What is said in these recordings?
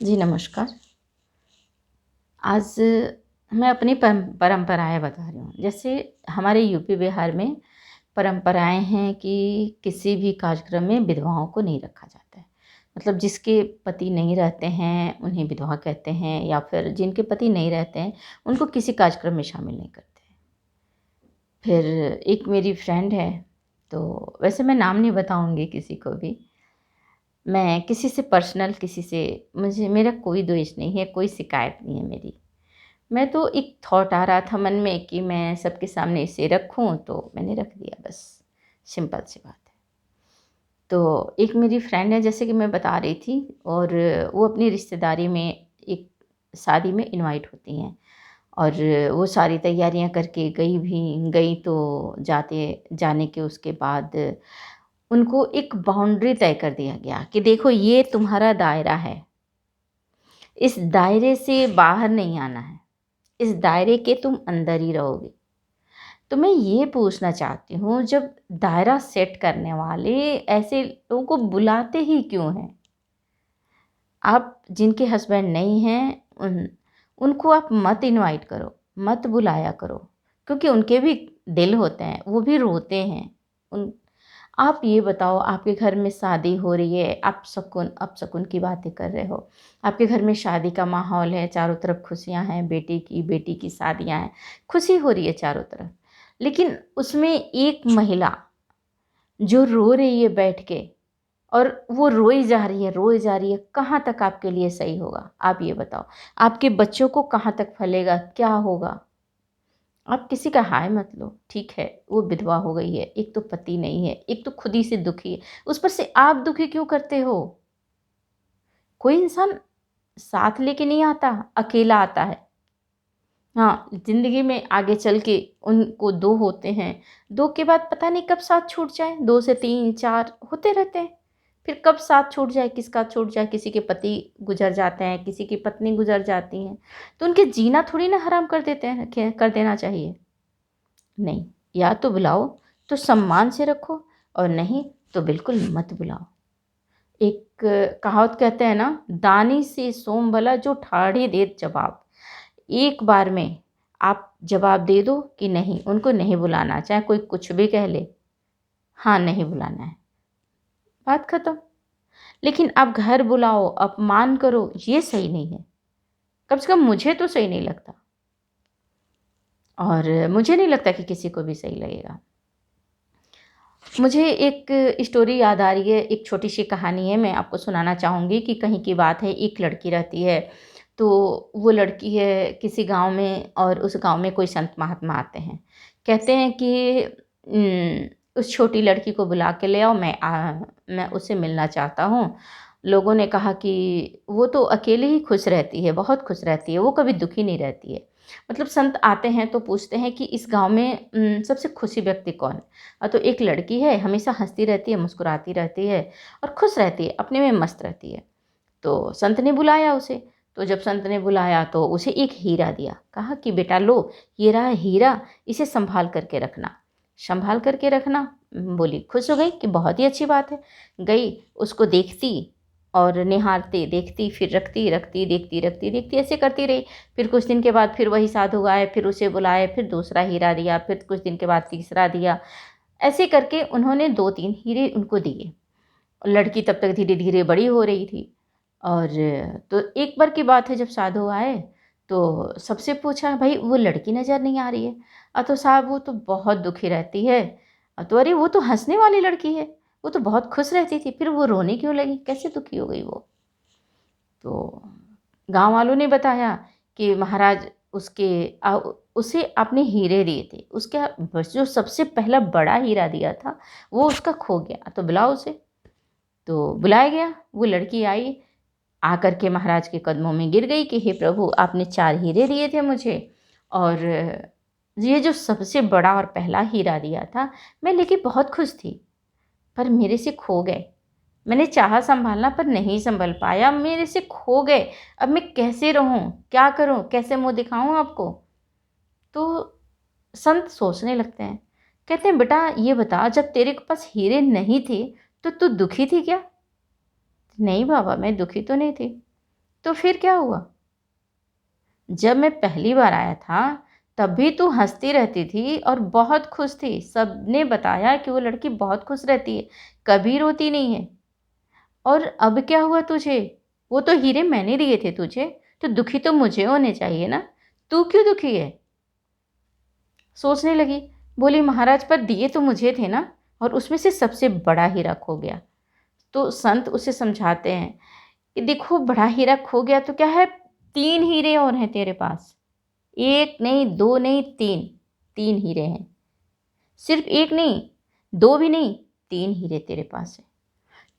जी नमस्कार। आज मैं अपनी परंपराएँ बता रही हूँ। जैसे हमारे यूपी बिहार में परंपराएँ हैं कि किसी भी कार्यक्रम में विधवाओं को नहीं रखा जाता है। मतलब जिसके पति नहीं रहते हैं उन्हें विधवा कहते हैं, या फिर जिनके पति नहीं रहते हैं उनको किसी कार्यक्रम में शामिल नहीं करते हैं। फिर एक मेरी फ्रेंड है, तो वैसे मैं नाम नहीं बताऊँगी किसी को भी। मैं किसी से पर्सनल किसी से मुझे मेरा कोई द्वेष नहीं है, कोई शिकायत नहीं है मेरी। मैं तो एक थॉट आ रहा था मन में कि मैं सबके सामने इसे रखूँ, तो मैंने रख दिया बस, सिंपल सी बात है। तो एक मेरी फ्रेंड है, जैसे कि मैं बता रही थी, और वो अपनी रिश्तेदारी में एक शादी में इनवाइट होती हैं, और वो सारी तैयारियां करके गई तो जाते जाने के उसके बाद उनको एक बाउंड्री तय कर दिया गया कि देखो ये तुम्हारा दायरा है, इस दायरे से बाहर नहीं आना है, इस दायरे के तुम अंदर ही रहोगे। तो मैं ये पूछना चाहती हूँ, जब दायरा सेट करने वाले ऐसे लोगों को बुलाते ही क्यों हैं? आप जिनके हस्बैंड नहीं हैं उनको आप मत इनवाइट करो, मत बुलाया करो, क्योंकि उनके भी दिल होते हैं, वो भी रोते हैं। उन आप ये बताओ, आपके घर में शादी हो रही है, आप अपशकुन की बातें कर रहे हो। आपके घर में शादी का माहौल है, चारों तरफ खुशियाँ हैं, बेटी की शादियाँ हैं, खुशी हो रही है चारों तरफ। लेकिन उसमें एक महिला जो रो रही है बैठ के, और वो रोई जा रही है, कहाँ तक आपके लिए सही होगा? आप ये बताओ। आपके बच्चों को कहाँ तक फलेगा, क्या होगा? आप किसी का हाय मत लो, ठीक है, वो विधवा हो गई है, एक तो पति नहीं है, एक तो खुद ही से दुखी है, उस पर से आप दुखी क्यों करते हो? कोई इंसान साथ लेके नहीं आता, अकेला आता है। हाँ, ज़िंदगी में आगे चल के उनको 2 होते हैं, 2 के बाद पता नहीं कब साथ छूट जाए, 2 से 3, 4 होते रहते हैं। फिर कब साथ छूट जाए, किसका छूट जाए, किसी के पति गुज़र जाते हैं, किसी की पत्नी गुज़र जाती हैं, तो उनके जीना थोड़ी ना हराम कर देते हैं, कर देना चाहिए। नहीं, या तो बुलाओ तो सम्मान से रखो, और नहीं तो बिल्कुल मत बुलाओ। एक कहावत कहते हैं ना, दानी से सोम भला जो ठाढ़ी देत जवाब। एक बार में आप जवाब दे दो कि नहीं, उनको नहीं बुलाना, चाहे कोई कुछ भी कह ले, हाँ नहीं बुलाना है, बात खत्म। लेकिन आप घर बुलाओ, अपमान करो, ये सही नहीं है। कम से कम मुझे तो सही नहीं लगता, और मुझे नहीं लगता कि किसी को भी सही लगेगा। मुझे एक स्टोरी याद आ रही है, एक छोटी-सी कहानी है, मैं आपको सुनाना चाहूँगी कि कहीं की बात है। एक लड़की रहती है, तो वो लड़की है किसी गाँव में, और उस गाँव में कोई संत महात्मा आते हैं। कहते हैं कि उस छोटी लड़की को बुला के ले आओ, मैं उससे मिलना चाहता हूँ। लोगों ने कहा कि वो तो अकेले ही खुश रहती है, बहुत खुश रहती है, वो कभी दुखी नहीं रहती है। मतलब संत आते हैं तो पूछते हैं कि इस गाँव में सबसे खुशी व्यक्ति कौन है? तो एक लड़की है, हमेशा हँसती रहती है, मुस्कुराती रहती है, और खुश रहती है, अपने में मस्त रहती है। तो संत ने बुलाया उसे, तो जब संत ने बुलाया तो उसे एक हीरा दिया। कहा कि बेटा लो, ये रहा हीरा, इसे सँभाल कर के रखना, सँभाल कर के रखना। बोली, खुश हो गई कि बहुत ही अच्छी बात है। गई, उसको देखती और निहारती, देखती, फिर रखती, रखती, देखती, रखती, देखती, ऐसे करती रही। फिर कुछ दिन के बाद फिर वही साधु आए, फिर उसे बुलाए, फिर दूसरा हीरा दिया, फिर कुछ दिन के बाद तीसरा दिया। ऐसे करके उन्होंने 2-3 हीरे उनको दिए। लड़की तब तक धीरे-धीरे बड़ी हो रही थी, और तो एक बार की बात है, जब साधु आए तो सबसे पूछा, भई वो लड़की नज़र नहीं आ रही है। तो साहब वो तो बहुत दुखी रहती है। तो अरे वो तो हँसने वाली लड़की है, वो तो बहुत खुश रहती थी, फिर वो रोने क्यों लगी? कैसे दुखी हो गई वो? तो गाँव वालों ने बताया कि महाराज उसके उसे आपने हीरे दिए थे, उसका बस जो सबसे पहला बड़ा हीरा दिया था वो उसका खो गया, तो बुलाओ उसे। तो बुलाया गया, वो लड़की आई, आकर के महाराज के कदमों में गिर गई कि हे प्रभु, आपने 4 हीरे दिए थे मुझे, और ये जो सबसे बड़ा और पहला हीरा दिया था, मैं लेके बहुत खुश थी, पर मेरे से खो गए। मैंने चाहा सँभालना पर नहीं सँभल पाया, मेरे से खो गए। अब मैं कैसे रहूँ? क्या करूँ? कैसे मुँह दिखाऊँ आपको? तो संत सोचने लगते हैं। कहते हैं, बेटा ये बता, जब तेरे के पास हीरे नहीं थे, तो तू दुखी थी क्या? नहीं बाबा, मैं दुखी तो नहीं थी। तो फिर क्या हुआ? जब मैं पहली बार आया था तब भी तू हंसती रहती थी और बहुत खुश थी। सबने बताया कि वो लड़की बहुत खुश रहती है, कभी रोती नहीं है। और अब क्या हुआ तुझे? वो तो हीरे मैंने दिए थे तुझे, तो दुखी तो मुझे होने चाहिए ना, तू क्यों दुखी है? सोचने लगी, बोली महाराज पर दिए तो मुझे थे ना, और उसमें से सबसे बड़ा हीरा खो गया। तो संत उसे समझाते हैं कि देखो बड़ा हीरा खो गया तो क्या है, 3 हीरे और हैं तेरे पास। 1 नहीं, 2 नहीं, 3, 3 हीरे हैं। सिर्फ 1 नहीं, 2 भी नहीं, 3 हीरे तेरे पास है।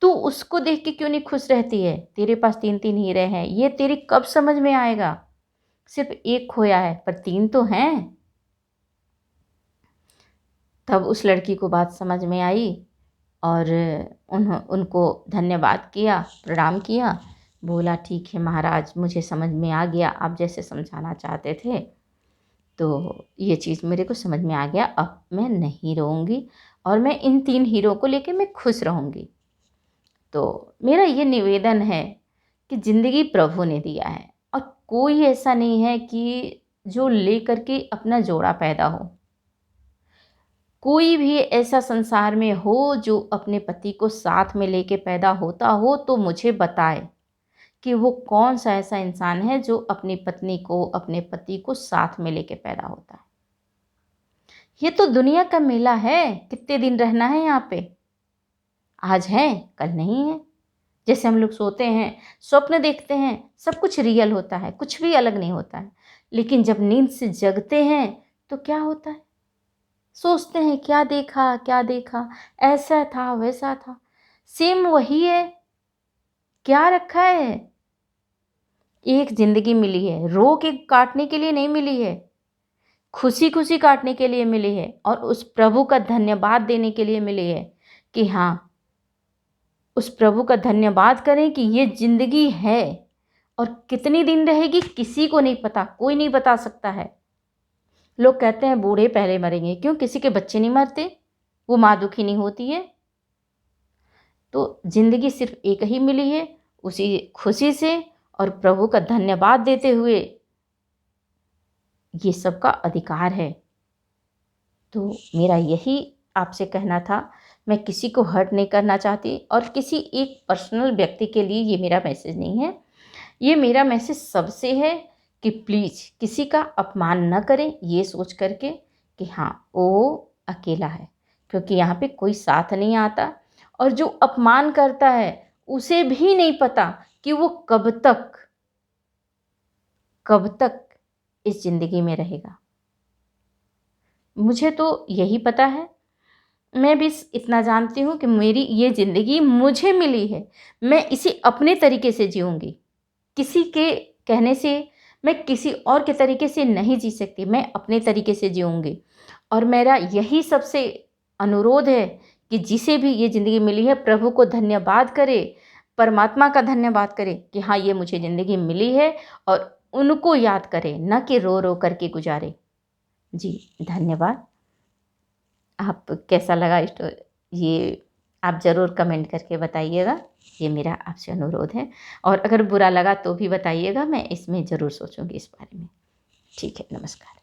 तू उसको देख के क्यों नहीं खुश रहती है? तेरे पास 3-3 हीरे हैं, ये तेरी कब समझ में आएगा? सिर्फ 1 खोया है पर 3 तो हैं। तब उस लड़की को बात समझ में आई और उनको धन्यवाद किया, प्रणाम किया। बोला ठीक है महाराज, मुझे समझ में आ गया, आप जैसे समझाना चाहते थे तो ये चीज़ मेरे को समझ में आ गया। अब मैं नहीं रोऊंगी और मैं इन 3 हीरों को लेके मैं खुश रहूंगी। तो मेरा ये निवेदन है कि ज़िंदगी प्रभु ने दिया है और कोई ऐसा नहीं है कि जो लेकर के अपना जोड़ा पैदा हो। कोई भी ऐसा संसार में हो जो अपने पति को साथ में लेके पैदा होता हो तो मुझे बताए कि वो कौन सा ऐसा इंसान है जो अपनी पत्नी को, अपने पति को साथ में लेके पैदा होता है। ये तो दुनिया का मेला है, कितने दिन रहना है यहाँ पे? आज है, कल नहीं है। जैसे हम लोग सोते हैं, स्वप्न देखते हैं, सब कुछ रियल होता है, कुछ भी अलग नहीं होता है। लेकिन जब नींद से जगते हैं तो क्या होता है? सोचते हैं क्या देखा, क्या देखा, ऐसा था वैसा था। सेम वही है, क्या रखा है? एक जिंदगी मिली है, रो के काटने के लिए नहीं मिली है, खुशी खुशी काटने के लिए मिली है और उस प्रभु का धन्यवाद देने के लिए मिली है कि हाँ, उस प्रभु का धन्यवाद करें कि ये जिंदगी है। और कितनी दिन रहेगी किसी को नहीं पता, कोई नहीं बता सकता है। लोग कहते हैं बूढ़े पहले मरेंगे, क्यों? किसी के बच्चे नहीं मरते, वो माँ दुखी नहीं होती है? तो जिंदगी सिर्फ एक ही मिली है, उसी खुशी से और प्रभु का धन्यवाद देते हुए ये सबका अधिकार है। तो मेरा यही आपसे कहना था। मैं किसी को हर्ट नहीं करना चाहती और किसी एक पर्सनल व्यक्ति के लिए ये मेरा मैसेज नहीं है। ये मेरा मैसेज सबसे है कि प्लीज़ किसी का अपमान न करें ये सोच करके कि हाँ वो अकेला है, क्योंकि यहाँ पे कोई साथ नहीं आता। और जो अपमान करता है उसे भी नहीं पता कि वो कब तक इस ज़िंदगी में रहेगा। मुझे तो यही पता है, मैं भी इतना जानती हूँ कि मेरी ये ज़िंदगी मुझे मिली है, मैं इसे अपने तरीके से जीऊँगी। किसी के कहने से, मैं किसी और के तरीके से नहीं जी सकती, मैं अपने तरीके से जीऊँगी। और मेरा यही सबसे अनुरोध है कि जिसे भी ये ज़िंदगी मिली है प्रभु को धन्यवाद करे, परमात्मा का धन्यवाद करे कि हाँ ये मुझे ज़िंदगी मिली है, और उनको याद करे, न कि रो रो करके गुजारे। जी धन्यवाद। आप कैसा लगा ये आप ज़रूर कमेंट करके बताइएगा, ये मेरा आपसे अनुरोध है। और अगर बुरा लगा तो भी बताइएगा, मैं इसमें ज़रूर सोचूंगी इस बारे में। ठीक है, नमस्कार।